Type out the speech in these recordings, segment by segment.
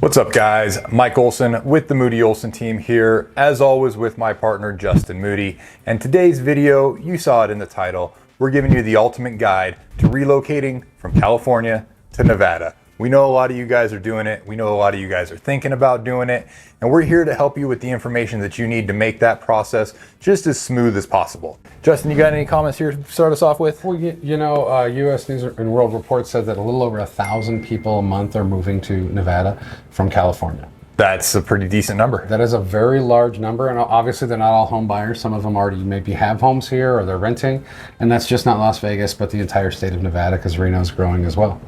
What's up, guys? Mike Olson with the Moody Olson team here, as always with my partner Justin Moody. And today's video, you saw it in the title, we're giving you the ultimate guide to relocating from California to Nevada. We know a lot of you guys are doing it. We know a lot of you guys are thinking about doing it. And we're here to help you with the information that you need to make that process just as smooth as possible. Justin, you got any comments here to start us off with? Well, U.S. News and World Report said that a little over 1,000 people a month are moving to Nevada from California. That's a pretty decent number. That is a very large number, and obviously they're not all home buyers. Some of them already maybe have homes here or they're renting, and that's just not Las Vegas, but the entire state of Nevada, because Reno's growing as well.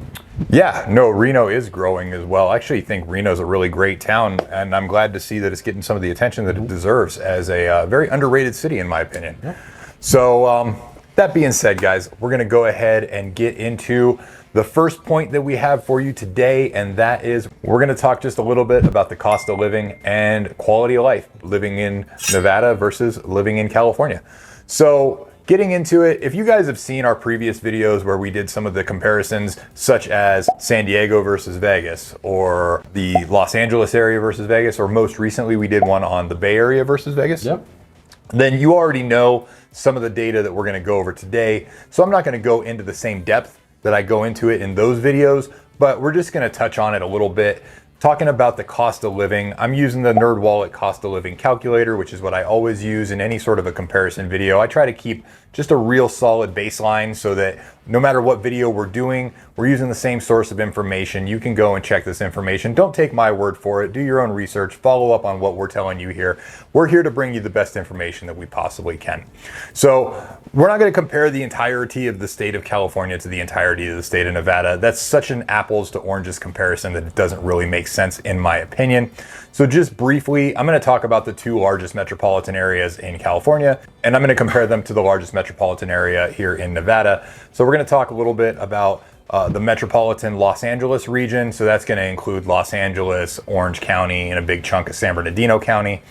Yeah, no, Reno is growing as well. I actually think Reno's a really great town, and I'm glad to see that it's getting some of the attention that it deserves as a very underrated city, in my opinion. Yeah. So that being said, guys, we're going to go ahead and get into the first point that we have for you today, and that is we're going to talk just a little bit about the cost of living and quality of life living in Nevada versus living in California. So getting into it, if you guys have seen our previous videos where we did some of the comparisons, such as San Diego versus Vegas, or the Los Angeles area versus Vegas, or most recently we did one on the Bay Area versus Vegas, yep, then you already know some of the data that we're going to go over today. So I'm not going to go into the same depth that I go into it in those videos, but we're just going to touch on it a little bit. Talking about the cost of living, I'm using the NerdWallet cost of living calculator, which is what I always use in any sort of a comparison video. I try to keep just a real solid baseline so that no matter what video we're doing, we're using the same source of information. You can go and check this information. Don't take my word for it. Do your own research. Follow up on what we're telling you here. We're here to bring you the best information that we possibly can. So we're not going to compare the entirety of the state of California to the entirety of the state of Nevada. That's such an apples to oranges comparison that it doesn't really make sense in my opinion. So just briefly, I'm going to talk about the two largest metropolitan areas in California, and I'm going to compare them to the largest metropolitan area here in Nevada. So we're going to talk a little bit about the metropolitan Los Angeles region. So that's going to include Los Angeles, Orange County, and a big chunk of San Bernardino County.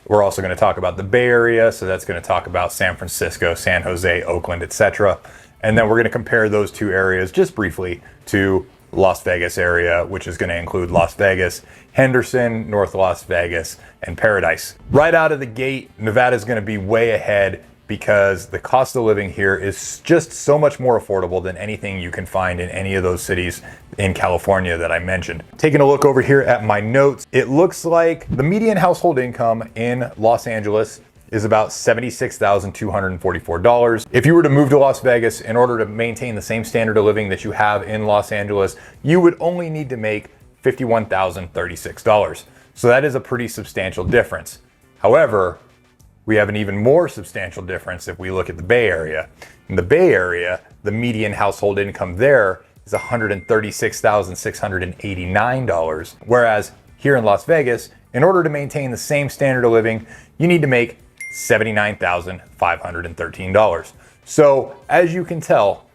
We're also going to talk about the Bay Area. So that's going to talk about San Francisco, San Jose, Oakland, etc. And then we're going to compare those two areas just briefly to Las Vegas area, which is going to include Las Vegas, Henderson, North Las Vegas, and Paradise. Right out of the gate, Nevada is going to be way ahead because the cost of living here is just so much more affordable than anything you can find in any of those cities in California that I mentioned. Taking a look over here at my notes, it looks like the median household income in Los Angeles is about $76,244. If you were to move to Las Vegas in order to maintain the same standard of living that you have in Los Angeles, you would only need to make $51,036. So that is a pretty substantial difference. However, we have an even more substantial difference if we look at the Bay Area. In the Bay Area, the median household income there is $136,689, whereas here in Las Vegas, in order to maintain the same standard of living, you need to make $79,513. So as you can tell,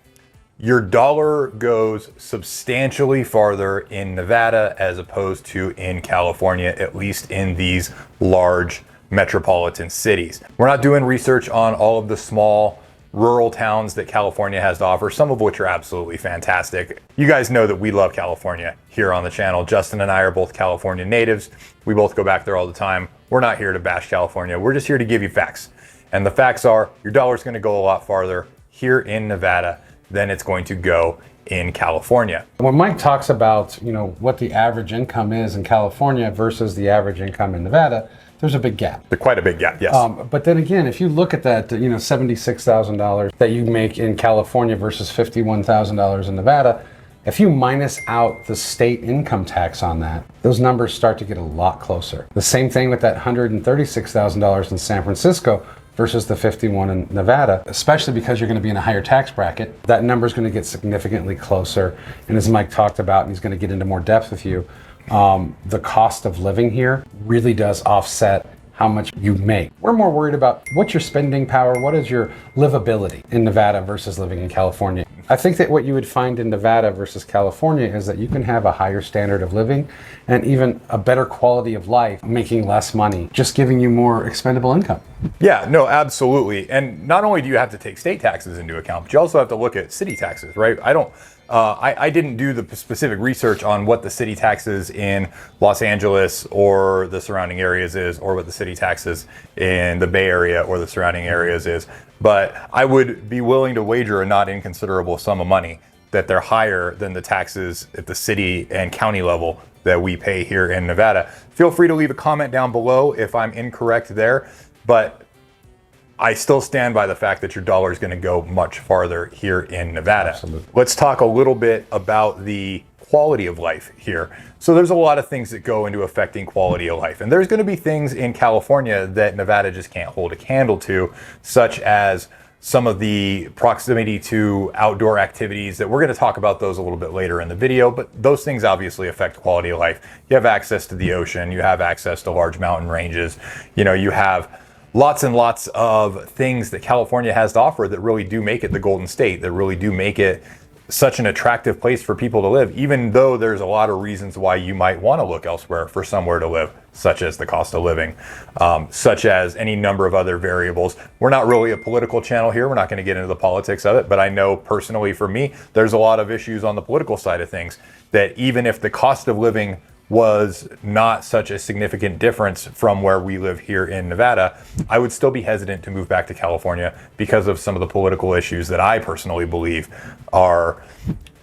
your dollar goes substantially farther in Nevada as opposed to in California, at least in these large metropolitan cities. We're not doing research on all of the small rural towns that California has to offer, some of which are absolutely fantastic. You guys know that we love California here on the channel. Justin and I are both California natives. We both go back there all the time. We're not here to bash California. We're just here to give you facts. And the facts are your dollar's going to go a lot farther here in Nevada than it's going to go in California. When Mike talks about, what the average income is in California versus the average income in Nevada, there's a big gap. Quite a big gap, yes. But then again, if you look at that, $76,000 that you make in California versus $51,000 in Nevada, if you minus out the state income tax on that, those numbers start to get a lot closer. The same thing with that $136,000 in San Francisco versus the 51 in Nevada, especially because you're going to be in a higher tax bracket. That number is going to get significantly closer. And as Mike talked about, and he's going to get into more depth with you, the cost of living here really does offset how much you make. We're more worried about what's your spending power, what is your livability in Nevada versus living in California. I think that what you would find in Nevada versus California is that you can have a higher standard of living and even a better quality of life, making less money, just giving you more expendable income. Yeah, no, absolutely. And not only do you have to take state taxes into account, but you also have to look at city taxes, right? I didn't do the specific research on what the city taxes in Los Angeles or the surrounding areas is, or what the city taxes in the Bay Area or the surrounding areas is. But I would be willing to wager a not inconsiderable sum of money that they're higher than the taxes at the city and county level that we pay here in Nevada. Feel free to leave a comment down below if I'm incorrect there, but I still stand by the fact that your dollar is going to go much farther here in Nevada. Absolutely. Let's talk a little bit about the quality of life here. So there's a lot of things that go into affecting quality of life. And there's going to be things in California that Nevada just can't hold a candle to, such as some of the proximity to outdoor activities that we're going to talk about those a little bit later in the video, but those things obviously affect quality of life. You have access to the ocean, you have access to large mountain ranges, you have lots and lots of things that California has to offer that really do make it the Golden State, that really do make it such an attractive place for people to live, even though there's a lot of reasons why you might want to look elsewhere for somewhere to live, such as the cost of living, such as any number of other variables. We're not really a political channel here. We're not going to get into the politics of it, but I know personally for me, there's a lot of issues on the political side of things that even if the cost of living was not such a significant difference from where we live here in Nevada, I would still be hesitant to move back to California because of some of the political issues that I personally believe are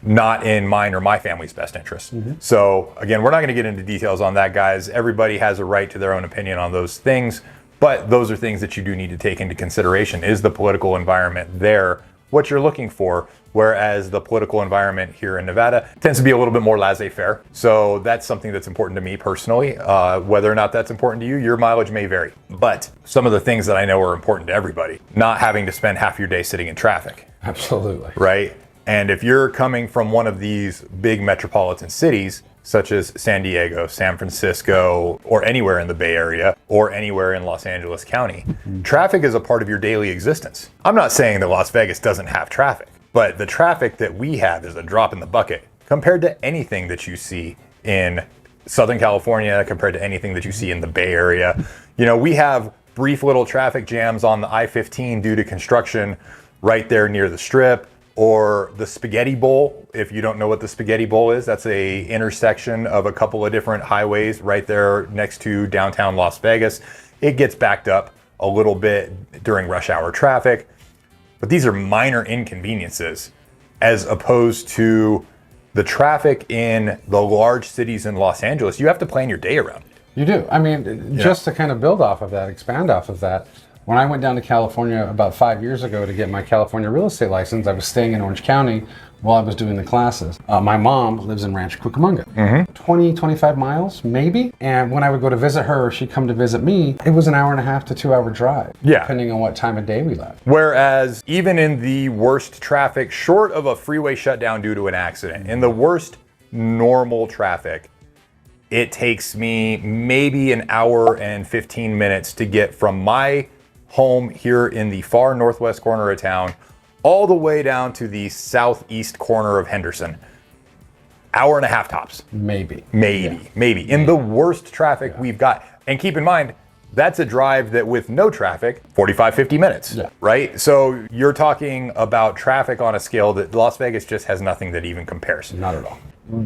not in mine or my family's best interest. So again, we're not going to get into details on that, guys. Everybody has a right to their own opinion on those things, but those are things that you do need to take into consideration. Is the political environment there what you're looking for? Whereas the political environment here in Nevada tends to be a little bit more laissez-faire. So that's something that's important to me personally. Whether or not that's important to you, your mileage may vary. But some of the things that I know are important to everybody, not having to spend half your day sitting in traffic. Absolutely. Right? And if you're coming from one of these big metropolitan cities, such as San Diego, San Francisco, or anywhere in the Bay Area, or anywhere in Los Angeles County, traffic is a part of your daily existence. I'm not saying that Las Vegas doesn't have traffic, but the traffic that we have is a drop in the bucket compared to anything that you see in Southern California, compared to anything that you see in the Bay Area. We have brief little traffic jams on the I-15 due to construction right there near the Strip, or the Spaghetti Bowl. If you don't know what the Spaghetti Bowl is, that's a intersection of a couple of different highways right there next to downtown Las Vegas. It gets backed up a little bit during rush hour traffic, but these are minor inconveniences as opposed to the traffic in the large cities in Los Angeles. You have to plan your day around. You do. I mean, just to kind of build off of that, expand off of that, when I went down to California about 5 years ago to get my California real estate license, I was staying in Orange County while I was doing the classes. My mom lives in Rancho Cucamonga, 20, 25 miles, maybe. And when I would go to visit her or she'd come to visit me, it was an hour and a half to 2 hour drive, depending on what time of day we left. Whereas even in the worst traffic, short of a freeway shutdown due to an accident, in the worst normal traffic, it takes me maybe an hour and 15 minutes to get from my home here in the far northwest corner of town all the way down to the southeast corner of Henderson. Hour and a half tops. Maybe. In the worst traffic we've got. And keep in mind, that's a drive that with no traffic, 45, 50 minutes, right? So you're talking about traffic on a scale that Las Vegas just has nothing that even compares. Not at all.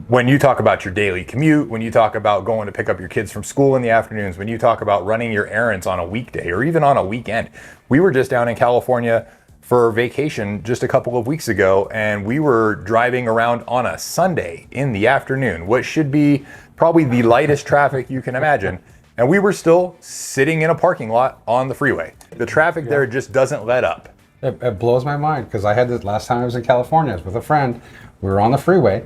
When you talk about your daily commute, when you talk about going to pick up your kids from school in the afternoons, when you talk about running your errands on a weekday or even on a weekend. We were just down in California for vacation just a couple of weeks ago, and we were driving around on a Sunday in the afternoon, what should be probably the lightest traffic you can imagine. And we were still sitting in a parking lot on the freeway. The traffic there just doesn't let up. It blows my mind because I had this last time I was in California. I was with a friend. We were on the freeway.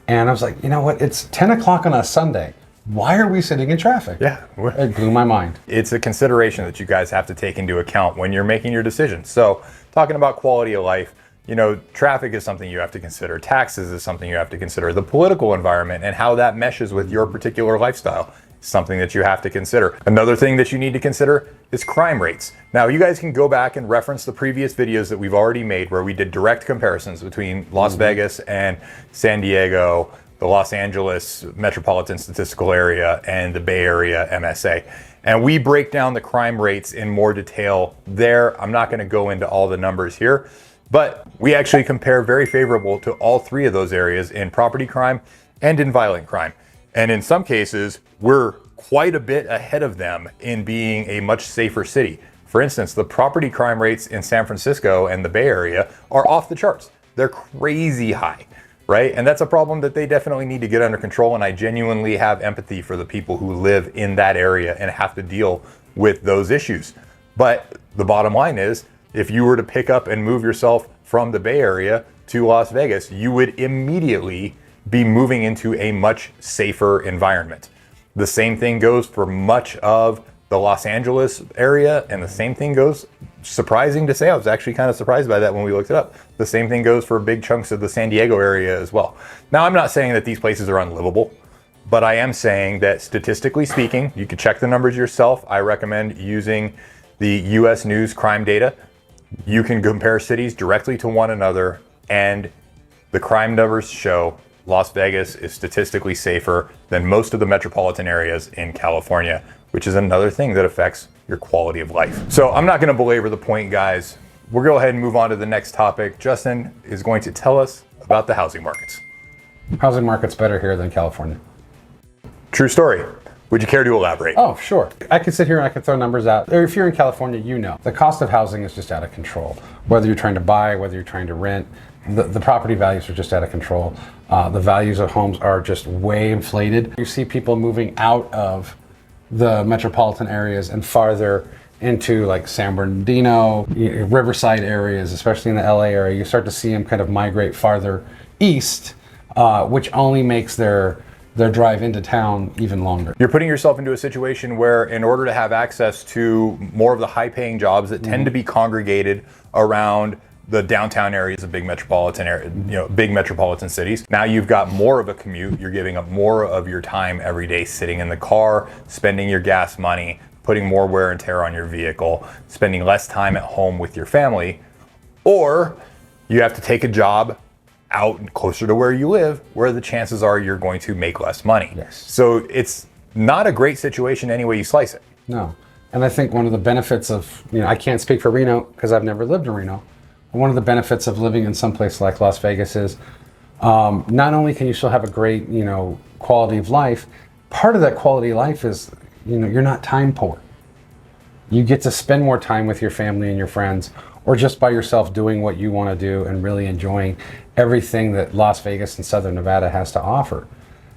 And I was like, you know what? It's 10 o'clock on a Sunday. Why are we sitting in traffic? It blew my mind. It's a consideration that you guys have to take into account when you're making your decisions. So talking about quality of life, traffic is something you have to consider. Taxes is something you have to consider. The political environment and how that meshes with your particular lifestyle is something that you have to consider. Another thing that you need to consider is crime rates. Now, you guys can go back and reference the previous videos that we've already made where we did direct comparisons between Las Vegas and San Diego, the Los Angeles Metropolitan Statistical Area, and the Bay Area MSA. And we break down the crime rates in more detail there. I'm not going to go into all the numbers here But we actually compare very favorable to all three of those areas in property crime and in violent crime. And in some cases, we're quite a bit ahead of them in being a much safer city. For instance, the property crime rates in San Francisco and the Bay Area are off the charts. They're crazy high, right? And that's a problem that they definitely need to get under control. And I genuinely have empathy for the people who live in that area and have to deal with those issues. But the bottom line is, if you were to pick up and move yourself from the Bay Area to Las Vegas, you would immediately be moving into a much safer environment. The same thing goes for much of the Los Angeles area, and the same thing goes, surprising to say, I was actually kind of surprised by that when we looked it up. The same thing goes for big chunks of the San Diego area as well. Now, I'm not saying that these places are unlivable, but I am saying that statistically speaking, you can check the numbers yourself. I recommend using the US News crime data. You can compare cities directly to one another, and the crime numbers show Las Vegas is statistically safer than most of the metropolitan areas in California, which is another thing that affects your quality of life. So I'm not going to belabor the point, guys. We'll go ahead and move on to the next topic. Justin is going to tell us about the housing markets. Housing market's better here than California. True story. Would you care to elaborate? Oh, sure. I could sit here and I could throw numbers out. Or if you're in California, you know. The cost of housing is just out of control. Whether you're trying to buy, whether you're trying to rent, the property values are just out of control. The values of homes are just way inflated. You see people moving out of the metropolitan areas and farther into like San Bernardino, Riverside areas, especially in the LA area. You start to see them kind of migrate farther east, which only makes their drive into town even longer. You're putting yourself into a situation where, in order to have access to more of the high-paying jobs that tend to be congregated around the downtown areas of big metropolitan cities, now you've got more of a commute. You're giving up more of your time every day sitting in the car, spending your gas money, putting more wear and tear on your vehicle, spending less time at home with your family, or you have to take a job out closer to where you live, where the chances are you're going to make less money. Yes. So it's not a great situation any way you slice it. No. And I think one of the benefits of, I can't speak for Reno because I've never lived in Reno. One of the benefits of living in some place like Las Vegas is not only can you still have a great, quality of life, part of that quality of life is, you're not time poor. You get to spend more time with your family and your friends, or just by yourself doing what you want to do and really enjoying everything that Las Vegas and Southern Nevada has to offer.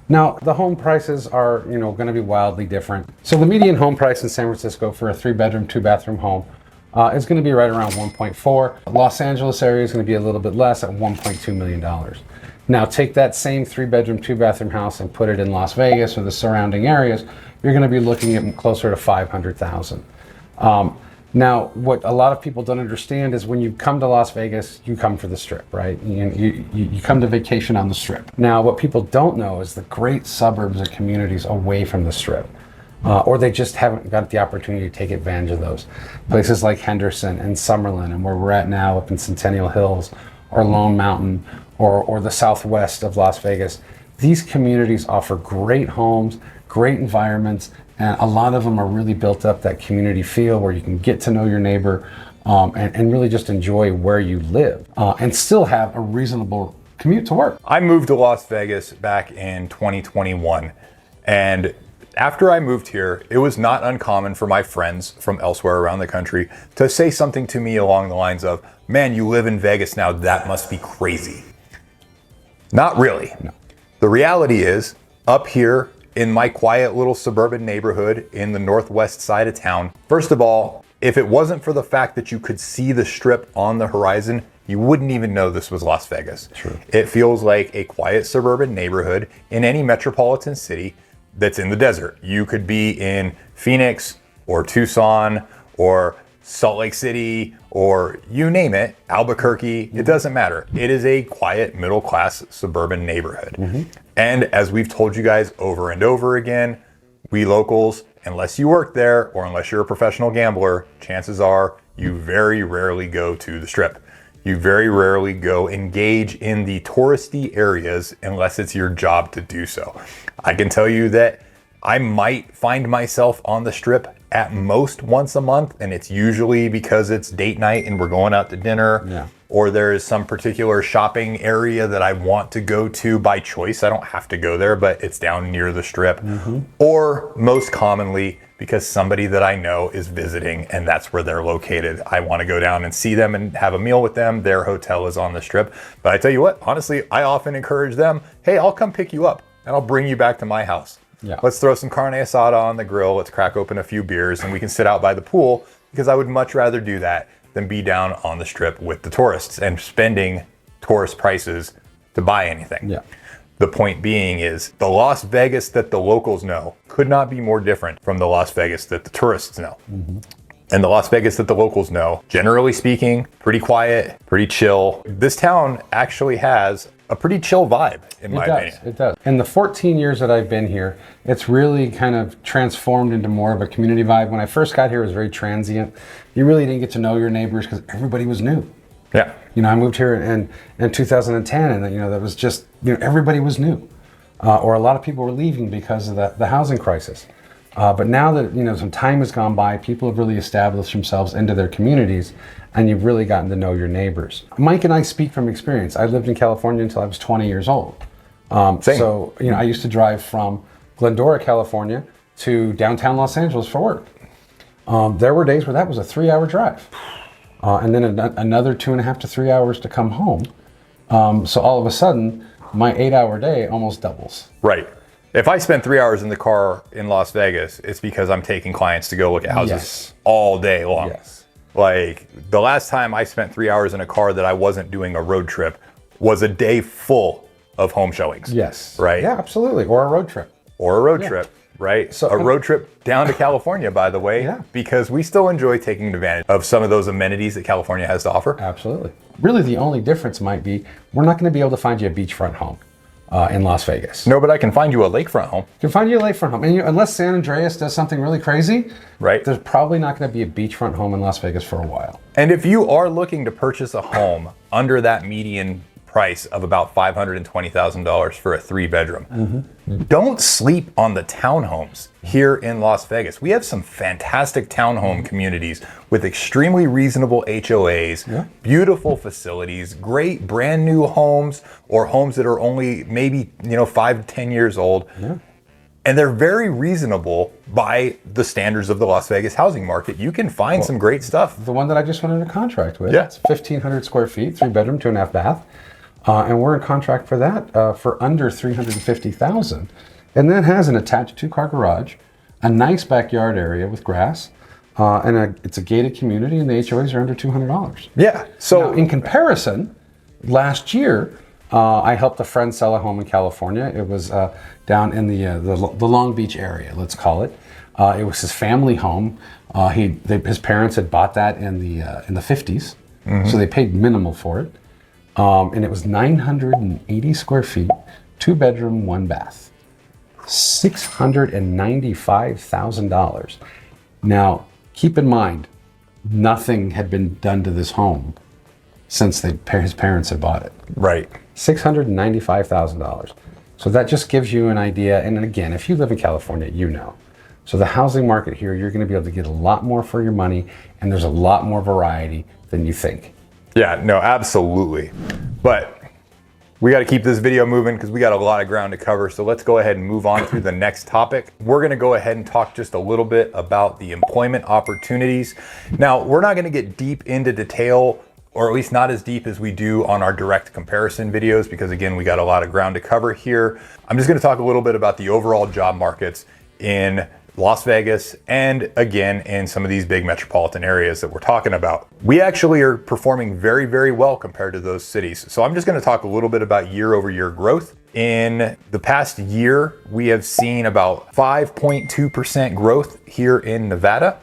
Now, the home prices are, going to be wildly different. So the median home price in San Francisco for a 3-bedroom, 2-bathroom home is going to be right around 1.4. Los Angeles area is going to be a little bit less at $1.2 million. Now, take that same 3-bedroom, 2-bathroom house and put it in Las Vegas or the surrounding areas, you're going to be looking at closer to $500,000. Now, what a lot of people don't understand is when you come to Las Vegas, you come for the Strip, right? You come to vacation on the Strip. Now, what people don't know is the great suburbs and communities away from the Strip. Or they just haven't got the opportunity to take advantage of those. Places like Henderson and Summerlin, and where we're at now up in Centennial Hills, or Lone Mountain, or the southwest of Las Vegas. These communities offer great homes, great environments, and a lot of them are really built up that community feel where you can get to know your neighbor and really just enjoy where you live and still have a reasonable commute to work. I moved to Las Vegas back in 2021, and after I moved here, it was not uncommon for my friends from elsewhere around the country to say something to me along the lines of, "Man, you live in Vegas now, that must be crazy." Not really. No. The reality is, up here in my quiet little suburban neighborhood in the northwest side of town, first of all, if it wasn't for the fact that you could see the Strip on the horizon, you wouldn't even know this was Las Vegas. True. It feels like a quiet suburban neighborhood in any metropolitan city that's in the desert. You could be in Phoenix or Tucson or Salt Lake City or you name it, Albuquerque, it doesn't matter. It is a quiet middle-class suburban neighborhood. Mm-hmm. And as we've told you guys over and over again, we locals, unless you work there or unless you're a professional gambler, chances are you very rarely go to the Strip. You very rarely go engage in the touristy areas unless it's your job to do so. I can tell you that I might find myself on the Strip at most once a month, and it's usually because it's date night and we're going out to dinner. Yeah. Or there is some particular shopping area that I want to go to by choice. I don't have to go there, but it's down near the strip. Or most commonly, because somebody that I know is visiting and that's where they're located. I want to go down and see them and have a meal with them. Their hotel is on the strip. But I tell you what, honestly, I often encourage them, hey, I'll come pick you up and I'll bring you back to my house. Yeah. Let's throw some carne asada on the grill. Let's crack open a few beers and we can sit out by the pool, because I would much rather do that than be down on the strip with the tourists and spending tourist prices to buy anything. Yeah. The point being is the Las Vegas that the locals know could not be more different from the Las Vegas that the tourists know. And the Las Vegas that the locals know, generally speaking, pretty quiet, pretty chill. This town actually has a pretty chill vibe, in my opinion. It does. In the 14 years that I've been here, it's really kind of transformed into more of a community vibe. When I first got here, it was very transient. You really didn't get to know your neighbors because everybody was new. Yeah. You know, I moved here in 2010, and that was just, everybody was new, or a lot of people were leaving because of the housing crisis. But now that some time has gone by, people have really established themselves into their communities, and you've really gotten to know your neighbors. Mike and I speak from experience. I lived in California until I was 20 years old. Same. So I used to drive from Glendora, California, to downtown Los Angeles for work. There were days where that was a 3-hour drive. And then another 2.5 to 3 hours to come home. So all of a sudden, my 8-hour day almost doubles. Right. If I spend 3 hours in the car in Las Vegas, it's because I'm taking clients to go look at houses Yes. all day long. Yes. Like the last time I spent 3 hours in a car that I wasn't doing a road trip was a day full of home showings. Yes. Right. Yeah, absolutely. Or a road trip. Or a road trip. Right? So- a road trip down to California, by the way, Yeah. because we still enjoy taking advantage of some of those amenities that California has to offer. Absolutely. Really, the only difference might be we're not going to be able to find you a beachfront home in Las Vegas. No, but I can find you a lakefront home. You can find you a lakefront home. And unless San Andreas does something really crazy, Right. there's probably not going to be a beachfront home in Las Vegas for a while. And if you are looking to purchase a home under that median price of about $520,000 for a 3-bedroom, don't sleep on the townhomes here in Las Vegas. We have some fantastic townhome communities with extremely reasonable HOAs, beautiful facilities, great brand new homes, or homes that are only maybe 5 to 10 years old. And they're very reasonable by the standards of the Las Vegas housing market. You can find some great stuff. The one that I just went into contract with, Yeah. it's 1,500 square feet, 3-bedroom, 2.5 bath. And we're in contract for that for under $350,000. And that has an attached 2-car garage, a nice backyard area with grass, and it's a gated community, and the HOAs are under $200. Yeah. So Now, in comparison, last year, I helped a friend sell a home in California. It was down in the Long Beach area, let's call it. It was his family home. His parents had bought that in the 50s, so they paid minimal for it. And it was 980 square feet, 2-bedroom, 1 bath, $695,000. Now, keep in mind, nothing had been done to this home since his parents had bought it. right. $695,000. So that just gives you an idea. And again, if you live in California, So the housing market here, you're going to be able to get a lot more for your money, and there's a lot more variety than you think. Yeah, no, absolutely. But we got to keep this video moving because we got a lot of ground to cover. So let's go ahead and move on to the next topic. We're going to go ahead and talk just a little bit about the employment opportunities. Now, we're not going to get deep into detail, or at least not as deep as we do on our direct comparison videos, because again, we got a lot of ground to cover here. I'm just going to talk a little bit about the overall job markets in Las Vegas, and again, in some of these big metropolitan areas that we're talking about. We actually are performing very, very well compared to those cities. So I'm just going to talk a little bit about year-over-year growth. In the past year, we have seen about 5.2% growth here in Nevada,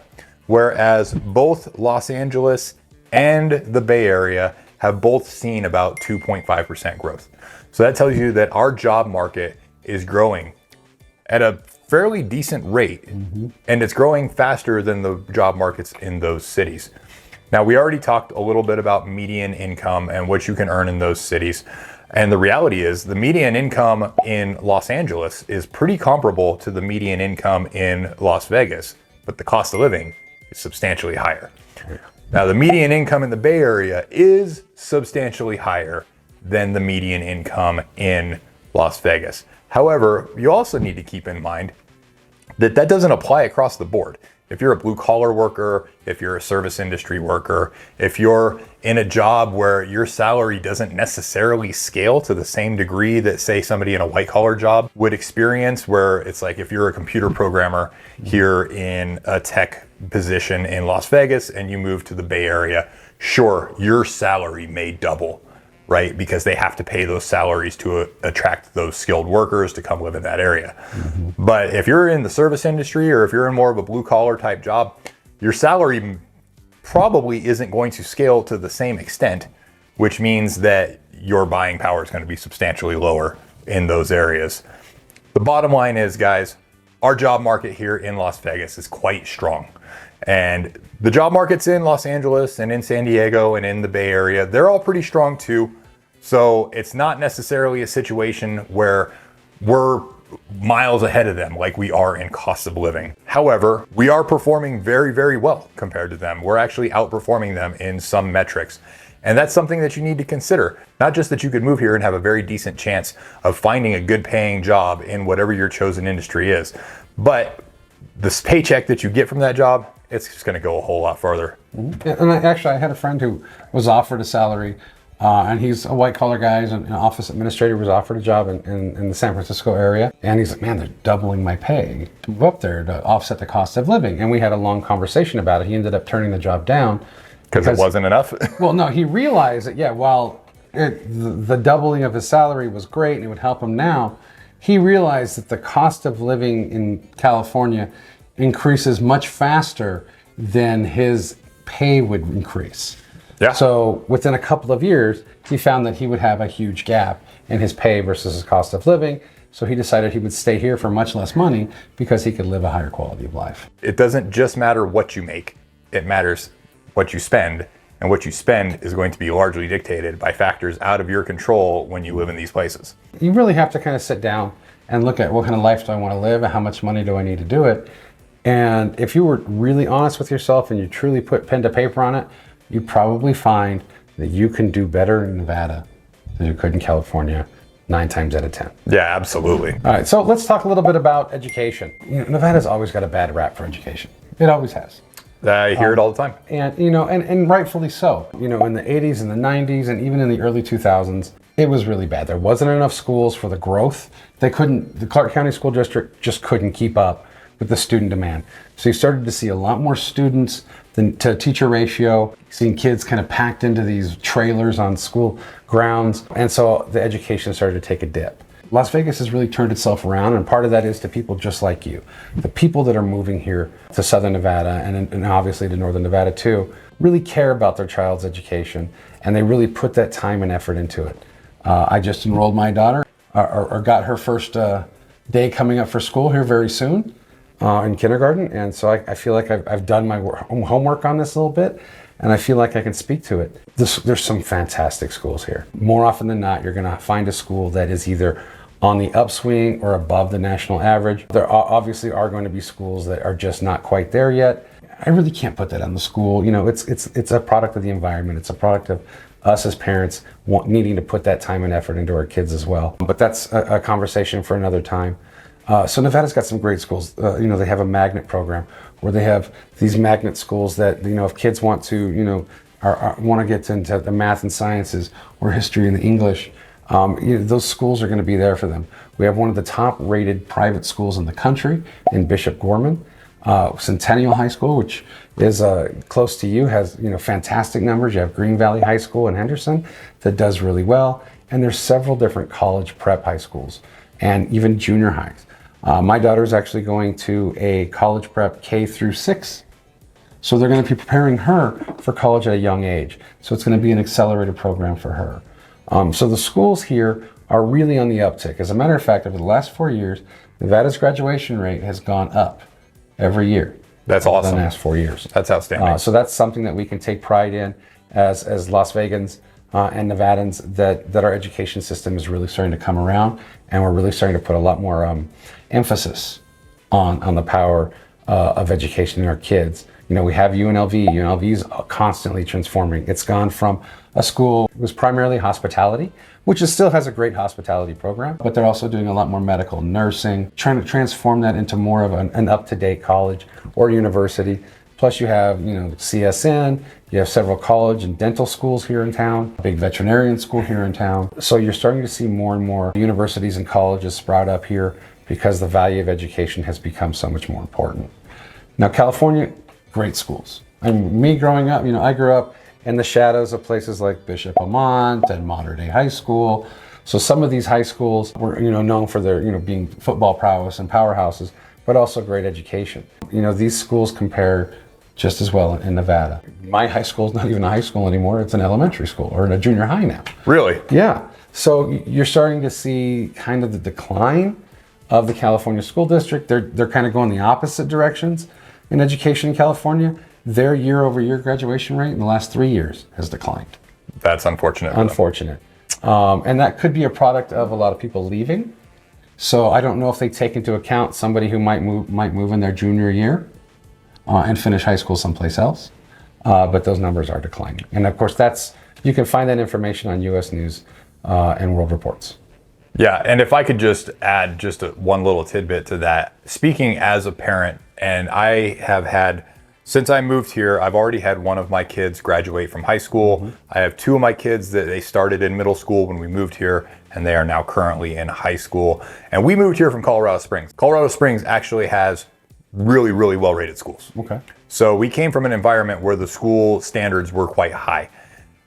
whereas both Los Angeles and the Bay Area have both seen about 2.5% growth. So that tells you that our job market is growing at a fairly decent rate, and it's growing faster than the job markets in those cities. Now, we already talked a little bit about median income and what you can earn in those cities. And the reality is the median income in Los Angeles is pretty comparable to the median income in Las Vegas. but the cost of living is substantially higher. Now, the median income in the Bay Area is substantially higher than the median income in Las Vegas. However, you also need to keep in mind that that doesn't apply across the board. If you're a blue collar worker, if you're a service industry worker, if you're in a job where your salary doesn't necessarily scale to the same degree that, say, somebody in a white collar job would experience, where it's like if you're a computer programmer here in a tech position in Las Vegas and you move to the Bay Area, sure, your salary may double, right? Because they have to pay those salaries to attract those skilled workers to come live in that area. But if you're in the service industry, or if you're in more of a blue collar type job, your salary probably isn't going to scale to the same extent, which means that your buying power is going to be substantially lower in those areas. The bottom line is, guys, our job market here in Las Vegas is quite strong. And the job markets in Los Angeles and in San Diego and in the Bay Area, they're all pretty strong too. So it's not necessarily a situation where we're miles ahead of them like we are in cost of living. However, we are performing very, very well compared to them. We're actually outperforming them in some metrics. And that's something that you need to consider. Not just that you could move here and have a very decent chance of finding a good paying job in whatever your chosen industry is, but this paycheck that you get from that job, it's just going to go a whole lot farther. And I had a friend who was offered a salary, and he's a white collar guy, he's an office administrator, was offered a job in the San Francisco area. And he's like, man, they're doubling my pay to move up there to offset the cost of living. And we had a long conversation about it. He ended up turning the job down. Because it wasn't enough? Well, no, he realized that, yeah, while the doubling of his salary was great and it would help him now, he realized that the cost of living in California increases much faster than his pay would increase. Yeah. So within a couple of years, he found that he would have a huge gap in his pay versus his cost of living. So he decided he would stay here for much less money because he could live a higher quality of life. It doesn't just matter what you make, it matters what you spend. And what you spend is going to be largely dictated by factors out of your control when you live in these places. You really have to kind of sit down and look at what kind of life do I want to live and how much money do I need to do it. And if you were really honest with yourself and you truly put pen to paper on it, you'd probably find that you can do better in Nevada than you could in California 9 times out of 10. Yeah, absolutely. All right, so let's talk a little bit about education. Nevada's always got a bad rap for education. It always has. I hear it all the time. And, and rightfully so. In the 80s and the 90s and even in the early 2000s, it was really bad. There wasn't enough schools for the growth. The Clark County School District just couldn't keep up with the student demand. So you started to see a lot more students to teacher ratio, seeing kids kind of packed into these trailers on school grounds. And so the education started to take a dip. Las Vegas has really turned itself around, and part of that is to people just like you. The people that are moving here to Southern Nevada and obviously to Northern Nevada too, really care about their child's education, and they really put that time and effort into it. I just enrolled my daughter, or got her first day coming up for school here very soon in kindergarten, and so I feel like I've done my homework on this a little bit, and I feel like I can speak to it. There's some fantastic schools here. More often than not, you're going to find a school that is either on the upswing or above the national average. There obviously are going to be schools that are just not quite there yet. I really can't put that on the school. It's a product of the environment. It's a product of us as parents needing to put that time and effort into our kids as well. But that's a conversation for another time. So Nevada's got some great schools. They have a magnet program where they have these magnet schools that, if kids want to, want to get into the math and sciences or history and English, those schools are going to be there for them. We have one of the top rated private schools in the country in Bishop Gorman. Centennial High School, which is close to you, has fantastic numbers. You have Green Valley High School in Henderson that does really well. And there's several different college prep high schools and even junior highs. My daughter is actually going to a college prep K through 6. So they're going to be preparing her for college at a young age. So it's going to be an accelerated program for her. So the schools here are really on the uptick. As a matter of fact, over the last 4 years, Nevada's graduation rate has gone up every year. That's awesome. In the last 4 years. That's outstanding. So that's something that we can take pride in as Las Vegans and Nevadans, that our education system is really starting to come around, and we're really starting to put a lot more emphasis on the power of education in our kids. You know, we have UNLV. UNLV is constantly transforming. It's gone from a school that was primarily hospitality, which still has a great hospitality program, but they're also doing a lot more medical, nursing, trying to transform that into more of an up-to-date college or university. Plus you have, you know, CSN, you have several college and dental schools here in town, a big veterinarian school here in town. So you're starting to see more and more universities and colleges sprout up here because the value of education has become so much more important. Now, California, great schools. I mean, me growing up, you know, I grew up in the shadows of places like Bishop Amat and Mater Dei High School. So some of these high schools were, you know, known for their, you know, being football prowess and powerhouses, but also great education. You know, these schools compare just as well in Nevada. My high school is not even a high school anymore. It's an elementary school or a junior high now. Really? Yeah. So you're starting to see kind of the decline of the California school district. They're kind of going the opposite directions in education in California. Their year-over-year graduation rate in the last 3 years has declined. That's unfortunate. Unfortunate. And that could be a product of a lot of people leaving. So I don't know if they take into account somebody who might move in their junior year and finish high school someplace else. But those numbers are declining. And of course, you can find that information on US News and World Reports. Yeah, and if I could just add just one little tidbit to that. Speaking as a parent, and I have had, since I moved here, I've already had one of my kids graduate from high school. Mm-hmm. I have two of my kids that they started in middle school when we moved here, and they are now currently in high school. And we moved here from Colorado Springs. Colorado Springs actually has really, really well-rated schools. Okay. So we came from an environment where the school standards were quite high.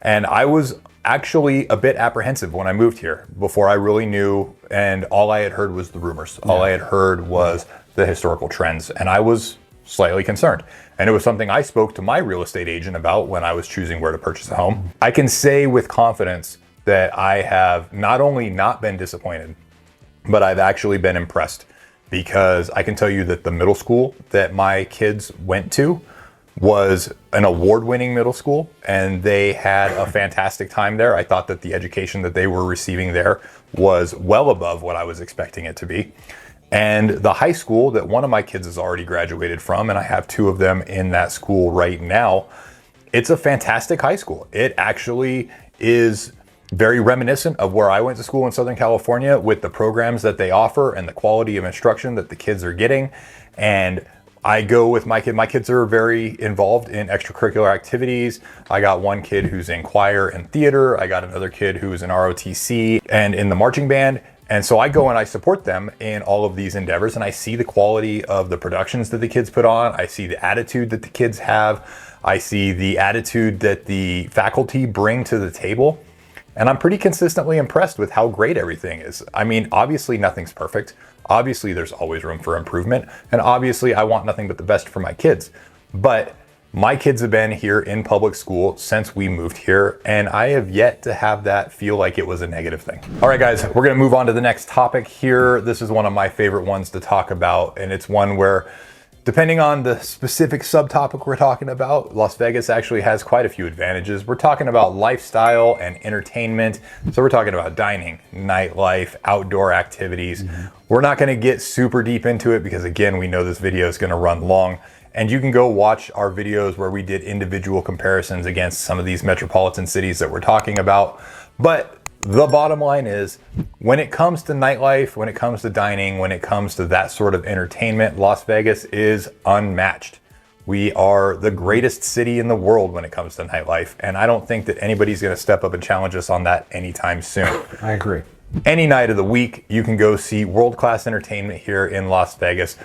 And I was actually a bit apprehensive when I moved here before I really knew, and all I had heard was the rumors. Yeah. All I had heard was the historical trends, and I was slightly concerned. And it was something I spoke to my real estate agent about when I was choosing where to purchase a home. I can say with confidence that I have not only not been disappointed, but I've actually been impressed, because I can tell you that the middle school that my kids went to was an award-winning middle school, and they had a fantastic time there. I thought that the education that they were receiving there was well above what I was expecting it to be. And the high school that one of my kids has already graduated from, and I have two of them in that school right now, it's a fantastic high school. It actually is very reminiscent of where I went to school in Southern California, with the programs that they offer and the quality of instruction that the kids are getting. And I go with my kid. My kids are very involved in extracurricular activities. I got one kid who's in choir and theater. I got another kid who's in ROTC and in the marching band. And so I go and I support them in all of these endeavors, and I see the quality of the productions that the kids put on. I see the attitude that the kids have. I see the attitude that the faculty bring to the table. And I'm pretty consistently impressed with how great everything is. I mean, obviously nothing's perfect. Obviously there's always room for improvement. And obviously I want nothing but the best for my kids. But my kids have been here in public school since we moved here, and I have yet to have that feel like it was a negative thing. All right, guys, we're gonna move on to the next topic here. This is one of my favorite ones to talk about, and it's one where, depending on the specific subtopic we're talking about, Las Vegas actually has quite a few advantages. We're talking about lifestyle and entertainment. So we're talking about dining, nightlife, outdoor activities. Mm-hmm. We're not gonna get super deep into it because, again, we know this video is gonna run long. And you can go watch our videos where we did individual comparisons against some of these metropolitan cities that we're talking about. But the bottom line is, when it comes to nightlife, when it comes to dining, when it comes to that sort of entertainment, Las Vegas is unmatched. We are the greatest city in the world when it comes to nightlife, and I don't think that anybody's gonna step up and challenge us on that anytime soon. I agree. Any night of the week, you can go see world-class entertainment here in Las Vegas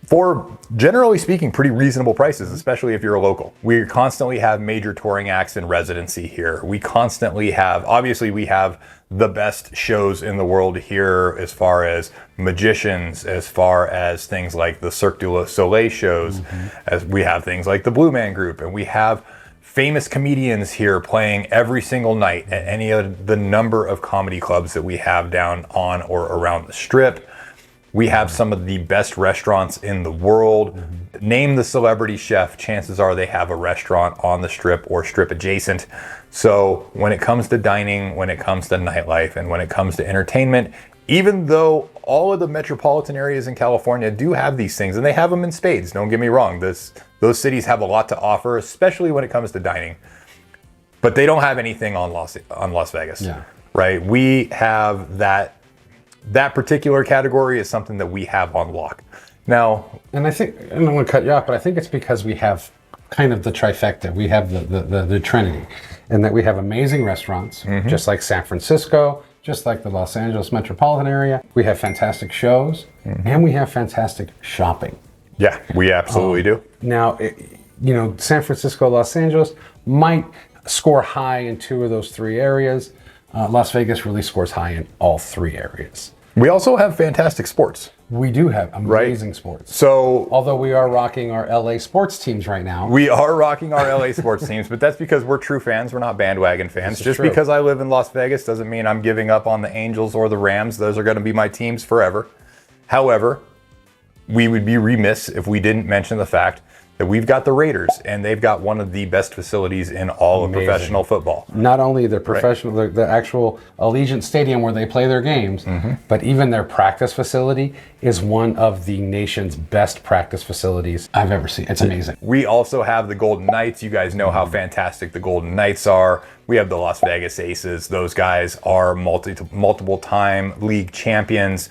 for, generally speaking, pretty reasonable prices, especially if you're a local. We constantly have major touring acts in residency here. We constantly have, obviously we have the best shows in the world here as far as magicians, as far as things like the Cirque du Soleil shows, as we have things like the Blue Man Group, and we have famous comedians here playing every single night at any of the number of comedy clubs that we have down on or around the Strip. We have some of the best restaurants in the world. Name the celebrity chef, chances are they have a restaurant on the Strip or Strip adjacent. So when it comes to dining, when it comes to nightlife, and when it comes to entertainment, even though all of the metropolitan areas in California do have these things, and they have them in spades, don't get me wrong, those cities have a lot to offer, especially when it comes to dining, but they don't have anything on Las Vegas. Yeah. Right? We have that particular category is something that we have on lock. Now, and I think, and I'm going to cut you off, but I think it's because we have kind of the trifecta. We have the Trinity, and that we have amazing restaurants, just like San Francisco, just like the Los Angeles metropolitan area. We have fantastic shows, and we have fantastic shopping. Yeah, we absolutely do. Now, San Francisco, Los Angeles might score high in 2 of those 3 areas. Las Vegas really scores high in all 3 areas. We also have fantastic sports. We do have amazing sports. So, although we are rocking our LA sports teams right now. We are rocking our LA sports teams, but that's because we're true fans. We're not bandwagon fans. Just true. because I live in Las Vegas doesn't mean I'm giving up on the Angels or the Rams. Those are going to be my teams forever. However, we would be remiss if we didn't mention the fact that we've got the Raiders, and they've got one of the best facilities in all of professional football. Not only the professional, the actual Allegiant Stadium where they play their games, but even their practice facility is one of the nation's best practice facilities I've ever seen. It's amazing. We also have the Golden Knights. You guys know how fantastic the Golden Knights are. We have the Las Vegas Aces. Those guys are multiple time league champions.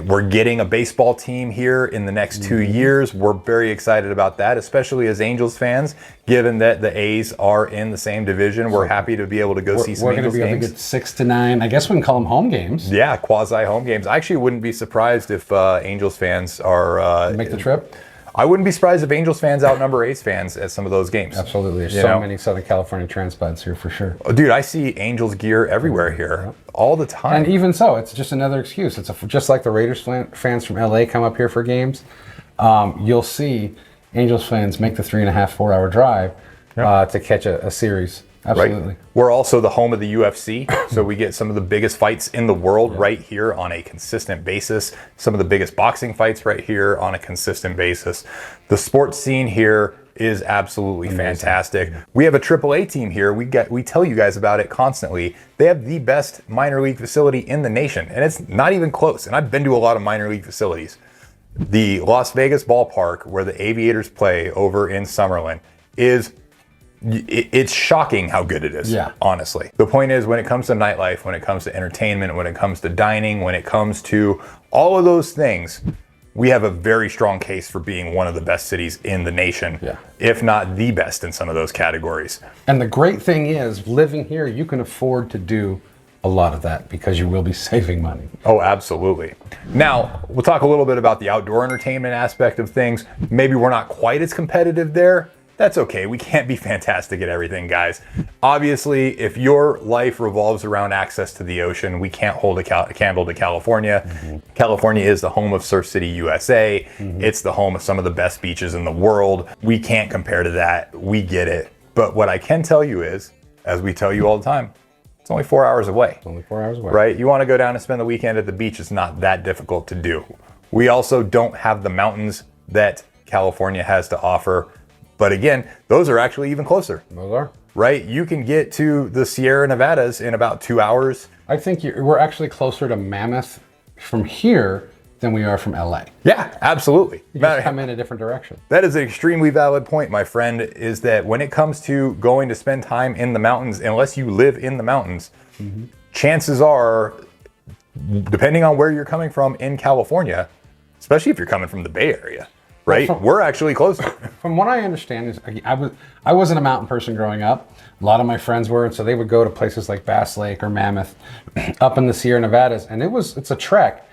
We're getting a baseball team here in the next 2 years. We're very excited about that, especially as Angels fans, given that the A's are in the same division. We're happy to be able to go see some Angels games. We're going to be able to get 6 to 9. I guess we can call them home games. Yeah, quasi home games. I actually wouldn't be surprised if Angels fans are make the trip. I wouldn't be surprised if Angels fans outnumber A's fans at some of those games. Absolutely. There's so many Southern California transplants here for sure. Oh, dude, I see Angels gear everywhere here all the time. And even so, it's just another excuse. It's just like the Raiders fans from LA come up here for games. You'll see Angels fans make the 3.5-4 hour drive to catch a series. Absolutely. Right. We're also the home of the UFC, so we get some of the biggest fights in the world right here on a consistent basis. Some of the biggest boxing fights right here on a consistent basis. The sports scene here is absolutely fantastic. We have a AAA team here. We tell you guys about it constantly. They have the best minor league facility in the nation, and it's not even close. And I've been to a lot of minor league facilities. The Las Vegas ballpark where the Aviators play over in Summerlin it's shocking how good it is, honestly. The point is, when it comes to nightlife, when it comes to entertainment, when it comes to dining, when it comes to all of those things, we have a very strong case for being one of the best cities in the nation, if not the best in some of those categories. And the great thing is, living here, you can afford to do a lot of that because you will be saving money. Oh, absolutely. Now, we'll talk a little bit about the outdoor entertainment aspect of things. Maybe we're not quite as competitive there. That's okay. We can't be fantastic at everything, guys. Obviously, if your life revolves around access to the ocean, we can't hold a candle to California. California is the home of Surf City, USA. It's the home of some of the best beaches in the world. We can't compare to that. We get it. But what I can tell you is, as we tell you all the time, it's only 4 hours away. It's only 4 hours away. Right? You want to go down and spend the weekend at the beach, it's not that difficult to do. We also don't have the mountains that California has to offer. But again, those are actually even closer. Those are. Right? You can get to the Sierra Nevadas in about 2 hours. I think we're actually closer to Mammoth from here than we are from LA. Yeah, absolutely. You just come in a different direction. That is an extremely valid point, my friend, is that when it comes to going to spend time in the mountains, unless you live in the mountains, chances are, depending on where you're coming from in California, especially if you're coming from the Bay Area, right? We're actually closer. From what I understand is, I wasn't a mountain person growing up. A lot of my friends were, and so they would go to places like Bass Lake or Mammoth up in the Sierra Nevadas, and it's a trek.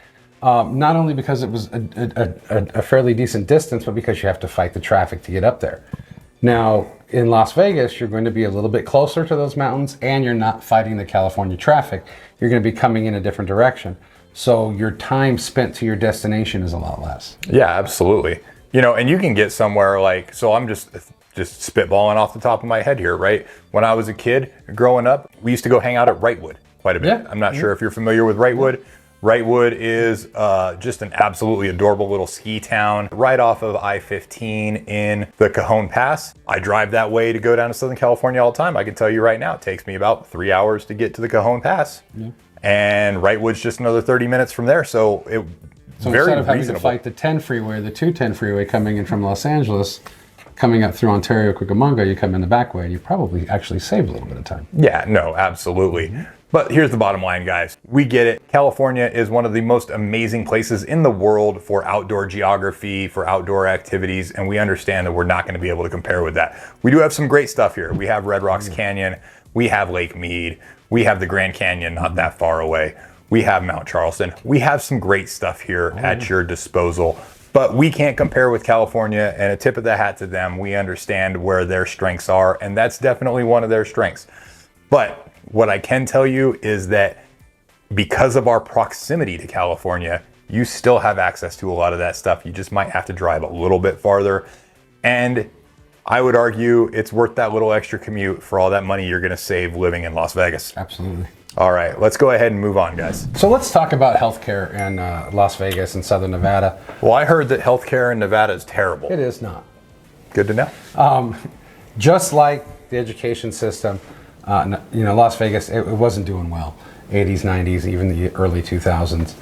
Not only because it was a fairly decent distance, but because you have to fight the traffic to get up there. Now, in Las Vegas, you're going to be a little bit closer to those mountains, and you're not fighting the California traffic. You're going to be coming in a different direction. So your time spent to your destination is a lot less. Yeah, absolutely. And you can get somewhere like, so I'm just spitballing off the top of my head here, right? When I was a kid growing up, we used to go hang out at Wrightwood quite a bit. Yeah. I'm not sure if you're familiar with Wrightwood. Wrightwood is just an absolutely adorable little ski town right off of I-15 in the Cajon Pass. I drive that way to go down to Southern California all the time. I can tell you right now, it takes me about 3 hours to get to the Cajon Pass. and Wrightwood's just another 30 minutes from there. So So very instead of having reasonable. to fight the 10 freeway, the 210 freeway coming in from Los Angeles, coming up through Ontario, Cucamonga, you come in the back way, and you probably actually save a little bit of time. Yeah, no, absolutely. But here's the bottom line, guys. We get it. California is one of the most amazing places in the world for outdoor geography, for outdoor activities, and we understand that we're not going to be able to compare with that. We do have some great stuff here. We have Red Rocks Canyon, we have Lake Mead, we have the Grand Canyon not that far away, we have Mount Charleston. We have some great stuff here at your disposal. But we can't compare with California, and a tip of the hat to them. We understand where their strengths are, and that's definitely one of their strengths. But what I can tell you is that because of our proximity to California, you still have access to a lot of that stuff. You just might have to drive a little bit farther. And I would argue it's worth that little extra commute for all that money you're gonna save living in Las Vegas. Absolutely. All right, let's go ahead and move on, guys. So let's talk about healthcare in Las Vegas and Southern Nevada. Well, I heard that healthcare in Nevada is terrible. It is not. Good to know. Just like the education system, Las Vegas, it wasn't doing well. 80s, 90s, even the early 2000s.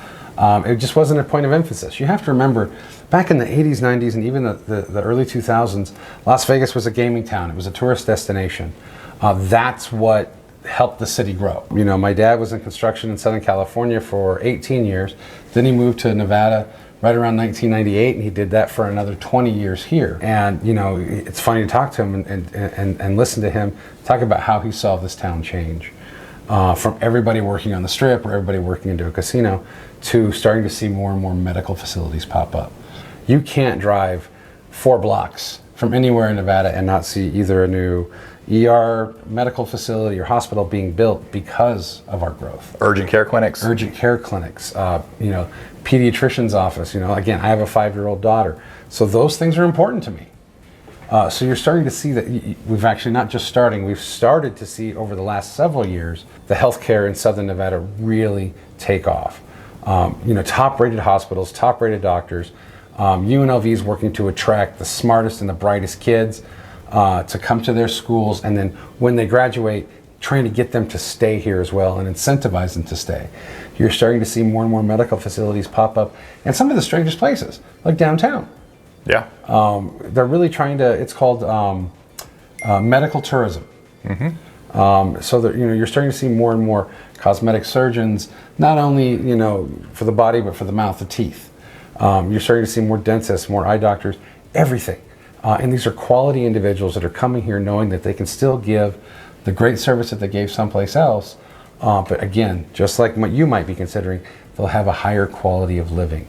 It just wasn't a point of emphasis. You have to remember, back in the 80s, 90s, and even the early 2000s, Las Vegas was a gaming town. It was a tourist destination. That's what helped the city grow. My dad was in construction in Southern California for 18 years. Then he moved to Nevada right around 1998, and he did that for another 20 years here. And it's funny to talk to him and listen to him talk about how he saw this town change. From everybody working on the Strip or everybody working into a casino to starting to see more and more medical facilities pop up. You can't drive 4 blocks from anywhere in Nevada and not see either a new ER medical facility or hospital being built because of our growth. Urgent care clinics. Pediatrician's office. Again, I have a 5-year-old daughter. So those things are important to me. So you're starting to see that we've actually not just we've started to see over the last several years, the healthcare in Southern Nevada really take off. Top-rated hospitals, top-rated doctors. UNLV is working to attract the smartest and the brightest kids to come to their schools, and then when they graduate, trying to get them to stay here as well and incentivize them to stay. You're starting to see more and more medical facilities pop up, and some of the strangest places, like downtown. Yeah. They're really trying to, it's called medical tourism. So that you're starting to see more and more cosmetic surgeons, not only for the body, but for the mouth, the teeth. You're starting to see more dentists, more eye doctors, everything. And these are quality individuals that are coming here knowing that they can still give the great service that they gave someplace else. But again, just like what you might be considering, they'll have a higher quality of living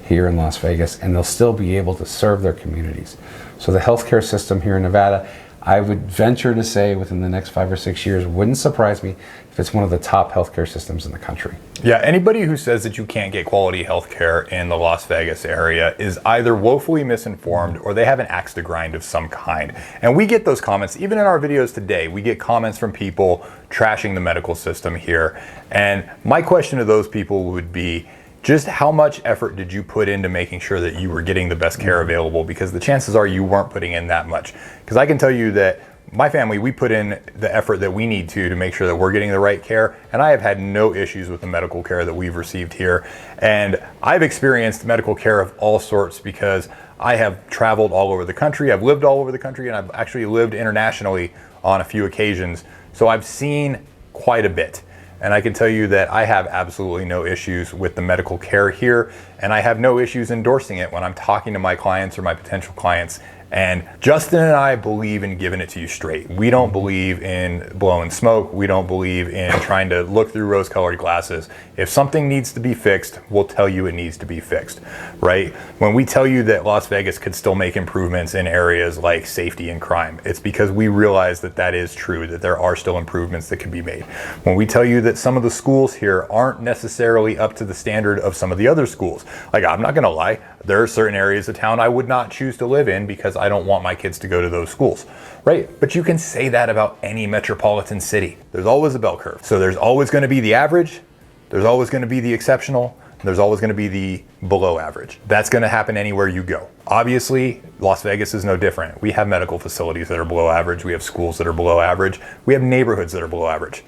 here in Las Vegas, and they'll still be able to serve their communities. So the healthcare system here in Nevada, I would venture to say within the next 5 or 6 years, wouldn't surprise me if it's one of the top healthcare systems in the country. Yeah, anybody who says that you can't get quality healthcare in the Las Vegas area is either woefully misinformed or they have an axe to grind of some kind. And we get those comments, even in our videos today, we get comments from people trashing the medical system here. And my question to those people would be, just how much effort did you put into making sure that you were getting the best care available? Because the chances are you weren't putting in that much. Because I can tell you that my family, we put in the effort that we need to make sure that we're getting the right care. And I have had no issues with the medical care that we've received here. And I've experienced medical care of all sorts because I have traveled all over the country. I've lived all over the country, and I've actually lived internationally on a few occasions. So I've seen quite a bit. And I can tell you that I have absolutely no issues with the medical care here, and I have no issues endorsing it when I'm talking to my clients or my potential clients. And Justin and I believe in giving it to you straight. We don't believe in blowing smoke. We don't believe in trying to look through rose-colored glasses. If something needs to be fixed, we'll tell you it needs to be fixed, right? When we tell you that Las Vegas could still make improvements in areas like safety and crime, it's because we realize that that is true, that there are still improvements that can be made. When we tell you that some of the schools here aren't necessarily up to the standard of some of the other schools, like, I'm not gonna lie, there are certain areas of town I would not choose to live in because I don't want my kids to go to those schools, right? But you can say that about any metropolitan city. There's always a bell curve. So there's always going to be the average, there's always going to be the exceptional, and there's always going to be the below average. That's going to happen anywhere you go. Obviously, Las Vegas is no different. We have medical facilities that are below average. We have schools that are below average. We have neighborhoods that are below average.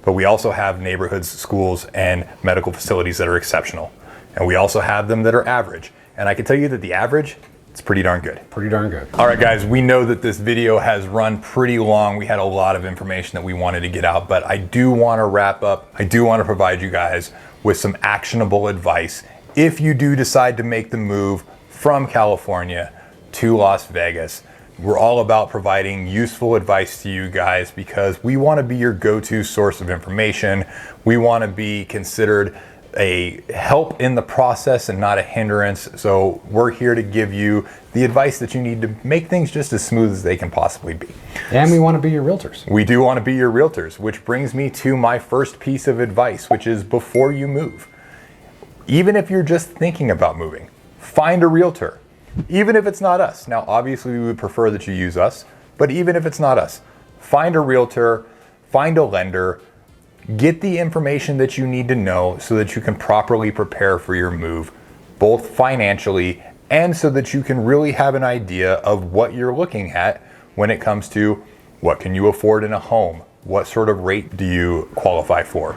but we also have neighborhoods, schools, and medical facilities that are exceptional. And we also have them that are average. And I can tell you that the average, it's pretty darn good. Pretty darn good. All right, guys, we know that this video has run pretty long. We had a lot of information that we wanted to get out, but I do want to wrap up. I do want to provide you guys with some actionable advice if you do decide to make the move from California to Las Vegas. We're all about providing useful advice to you guys because we want to be your go-to source of information. We want to be considered a help in the process and not a hindrance. So we're here to give you the advice that you need to make things just as smooth as they can possibly be. And we want to be your realtors. We do want to be your realtors, which brings me to my first piece of advice, which is before you move, even if you're just thinking about moving, find a realtor, even if it's not us. Now, obviously we would prefer that you use us, but even if it's not us, find a realtor, find a lender, get the information that you need to know so that you can properly prepare for your move, both financially and so that you can really have an idea of what you're looking at when it comes to what can you afford in a home, what sort of rate do you qualify for,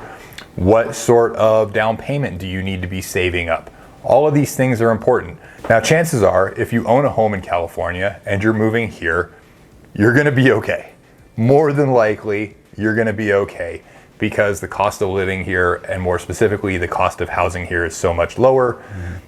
what sort of down payment do you need to be saving up. All of these things are important. Now, chances are if you own a home in California and you're moving here, you're going to be okay. More than likely, you're going to be okay, because the cost of living here, and more specifically, the cost of housing here, is so much lower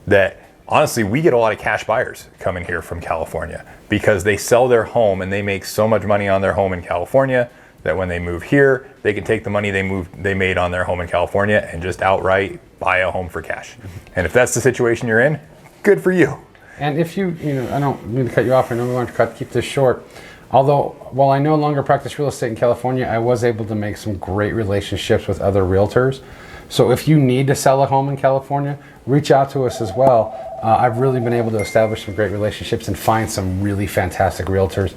that honestly, we get a lot of cash buyers coming here from California because they sell their home and they make so much money on their home in California that when they move here, they can take the money they made on their home in California and just outright buy a home for cash. And if that's the situation you're in, good for you. And if you I don't mean to cut you off. I know we want to keep this short. Although, while I no longer practice real estate in California, I was able to make some great relationships with other realtors. So if you need to sell a home in California, reach out to us as well. I've really been able to establish some great relationships and find some really fantastic realtors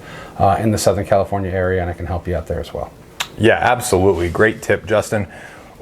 in the Southern California area, and I can help you out there as well. Yeah, absolutely. Great tip, Justin.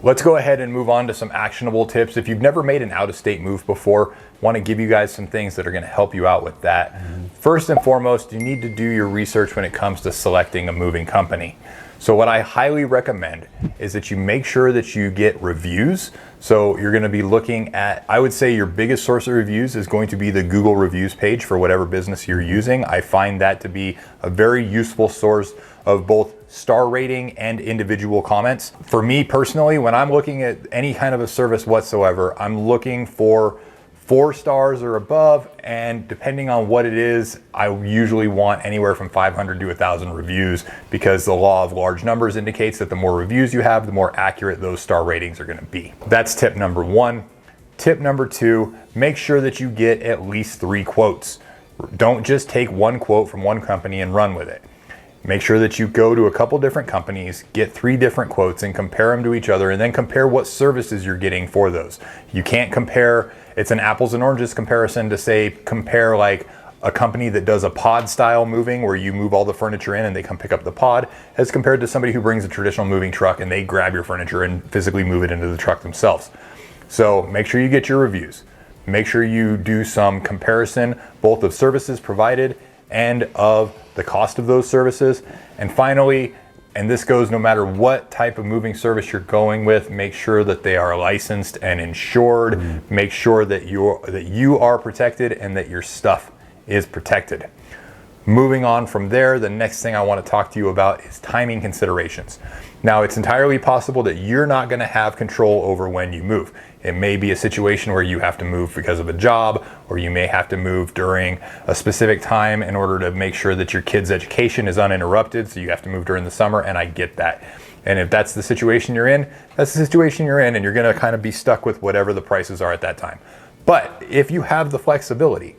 Let's go ahead and move on to some actionable tips. If you've never made an out-of-state move before, want to give you guys some things that are going to help you out with that. First and foremost, you need to do your research when it comes to selecting a moving company. So what I highly recommend is that you make sure that you get reviews. So you're going to be looking at, I would say your biggest source of reviews is going to be the Google reviews page for whatever business you're using. I find that to be a very useful source of both star rating and individual comments. For me personally, when I'm looking at any kind of a service whatsoever, I'm looking for 4 stars or above, and depending on what it is, I usually want anywhere from 500 to 1,000 reviews, because the law of large numbers indicates that the more reviews you have, the more accurate those star ratings are going to be. That's tip number 1. Tip number 2, make sure that you get at least 3 quotes. Don't just take one quote from one company and run with it. Make sure that you go to a couple different companies, get 3 different quotes and compare them to each other, and then compare what services you're getting for those. You can't compare, it's an apples and oranges comparison to say compare like a company that does a pod style moving where you move all the furniture in and they come pick up the pod, as compared to somebody who brings a traditional moving truck and they grab your furniture and physically move it into the truck themselves. So make sure you get your reviews. Make sure you do some comparison both of services provided and of the cost of those services. And finally, and this goes no matter what type of moving service you're going with, make sure that they are licensed and insured. Make sure that you are protected and that your stuff is protected. Moving on from there, the next thing I want to talk to you about is timing considerations. Now, it's entirely possible that you're not going to have control over when you move. It may be a situation where you have to move because of a job, or you may have to move during a specific time in order to make sure that your kid's education is uninterrupted, so you have to move during the summer, and I get that. And if that's the situation you're in, that's the situation you're in, and you're going to kind of be stuck with whatever the prices are at that time. But if you have the flexibility,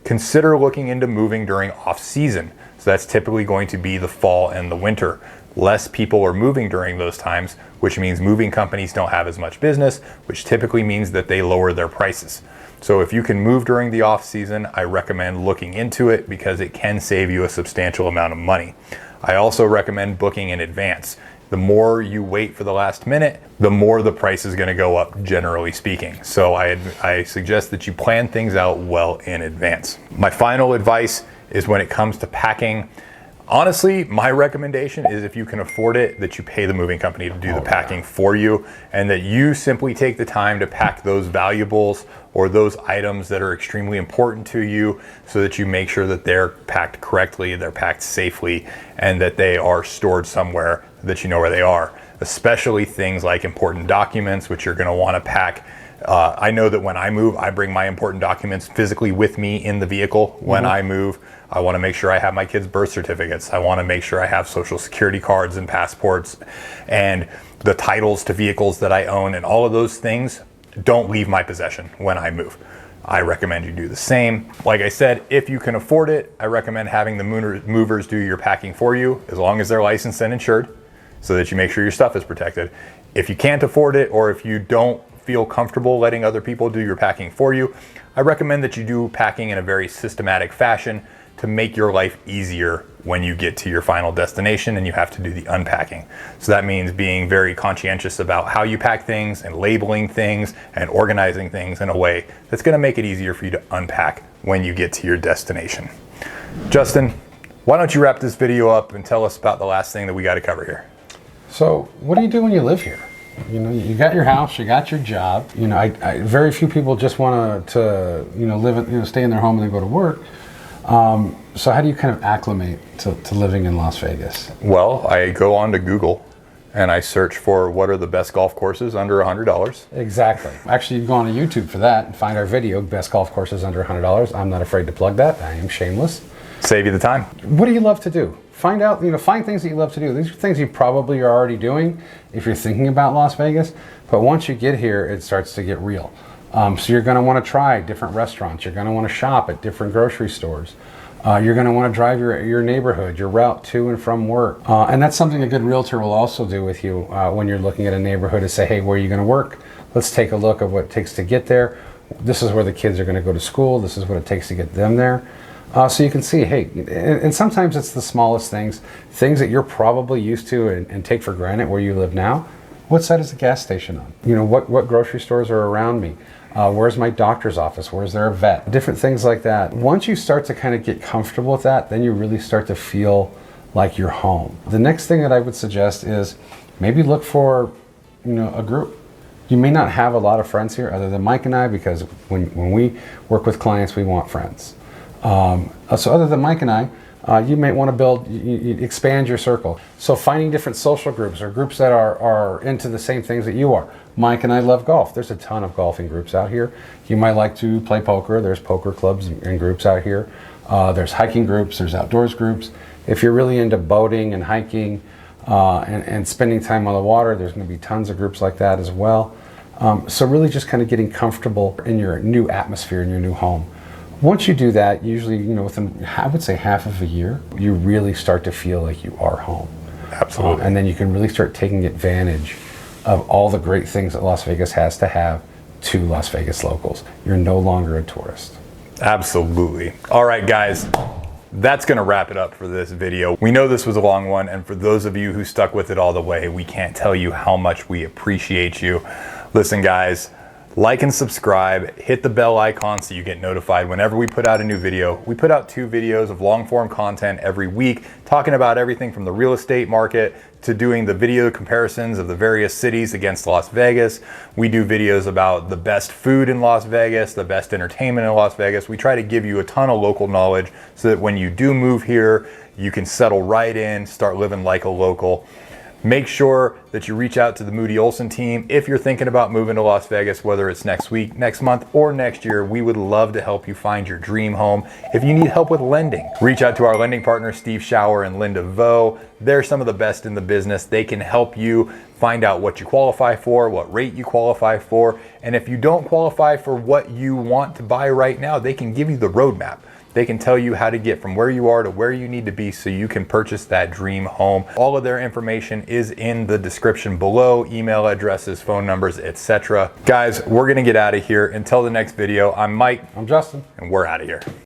consider looking into moving during off-season. So that's typically going to be the fall and the winter. Less people are moving during those times, which means moving companies don't have as much business, which typically means that they lower their prices. So if you can move during the off season, I recommend looking into it because it can save you a substantial amount of money. I also recommend booking in advance. The more you wait for the last minute, the more the price is going to go up, generally speaking. So I suggest that you plan things out well in advance. My final advice is when it comes to packing, Honestly, my recommendation is if you can afford it, that you pay the moving company to do the packing for you, and that you simply take the time to pack those valuables or those items that are extremely important to you, so that you make sure that they're packed correctly, they're packed safely, and that they are stored somewhere that you know where they are. Especially things like important documents, which you're going to want to pack. I know that when I move, I bring my important documents physically with me in the vehicle. When I move, I want to make sure I have my kids' birth certificates. I want to make sure I have social security cards and passports and the titles to vehicles that I own, and all of those things don't leave my possession when I move. I recommend you do the same. Like I said, if you can afford it, I recommend having the movers do your packing for you, as long as they're licensed and insured, so that you make sure your stuff is protected. If you can't afford it, or if you don't feel comfortable letting other people do your packing for you, I recommend that you do packing in a very systematic fashion to make your life easier when you get to your final destination and you have to do the unpacking. So that means being very conscientious about how you pack things and labeling things and organizing things in a way that's going to make it easier for you to unpack when you get to your destination. Justin, why don't you wrap this video up and tell us about the last thing that we got to cover here? So what do you do when you live here? You know, you got your house, you got your job. You know, very few people just want to live, stay in their home and then go to work. So how do you kind of acclimate to living in Las Vegas? Well, I go on to Google and I search for what are the best golf courses under $100. Exactly. Actually, you go on to YouTube for that and find our video, Best Golf Courses Under $100. I'm not afraid to plug that. I am shameless. Save you the time. What do you love to do? Find out, find things that you love to do. These are things you probably are already doing if you're thinking about Las Vegas. But once you get here, it starts to get real. So you're going to want to try different restaurants. You're going to want to shop at different grocery stores. You're going to want to drive your neighborhood, your route to and from work. And that's something a good realtor will also do with you when you're looking at a neighborhood, is say, hey, where are you going to work? Let's take a look at what it takes to get there. This is where the kids are going to go to school. This is what it takes to get them there. So you can see, hey, and sometimes it's the smallest things that you're probably used to and take for granted where you live now. What side is the gas station on? What grocery stores are around me? Where's my doctor's office? Where's there a vet? Different things like that. Once you start to kind of get comfortable with that, then you really start to feel like you're home. The next thing that I would suggest is maybe look for, a group. You may not have a lot of friends here other than Mike and I, because when we work with clients, we want friends. So other than Mike and I, you may want to expand your circle. So finding different social groups or groups that are into the same things that you are. Mike and I love golf. There's a ton of golfing groups out here. You might like to play poker. There's poker clubs and groups out here. There's hiking groups. There's outdoors groups. If you're really into boating and hiking and spending time on the water, there's going to be tons of groups like that as well. So really just kind of getting comfortable in your new atmosphere, in your new home. Once you do that, usually, within, I would say, half of a year, you really start to feel like you are home. Absolutely. And then you can really start taking advantage of all the great things that Las Vegas has to have to Las Vegas locals. You're no longer a tourist. Absolutely. All right, guys, that's going to wrap it up for this video. We know this was a long one, and for those of you who stuck with it all the way, we can't tell you how much we appreciate you. Listen, guys, like and subscribe, hit the bell icon so you get notified whenever we put out a new video. We put out 2 videos of long form content every week, talking about everything from the real estate market to doing the video comparisons of the various cities against Las Vegas. We do videos about the best food in Las Vegas, the best entertainment in Las Vegas. We try to give you a ton of local knowledge so that when you do move here, you can settle right in, start living like a local. Make sure that you reach out to the Moody Olson team if you're thinking about moving to Las Vegas, whether it's next week, next month, or next year. We would love to help you find your dream home. If you need help with lending, reach out to our lending partners, Steve Schauer and Linda Vo. They're some of the best in the business. They can help you find out what you qualify for, what rate you qualify for, and if you don't qualify for what you want to buy right now, they can give you the roadmap. They can tell you how to get from where you are to where you need to be so you can purchase that dream home. All of their information is in the description below, email addresses, phone numbers, etc. Guys, we're gonna get out of here. Until the next video, I'm Mike. I'm Justin. And we're out of here.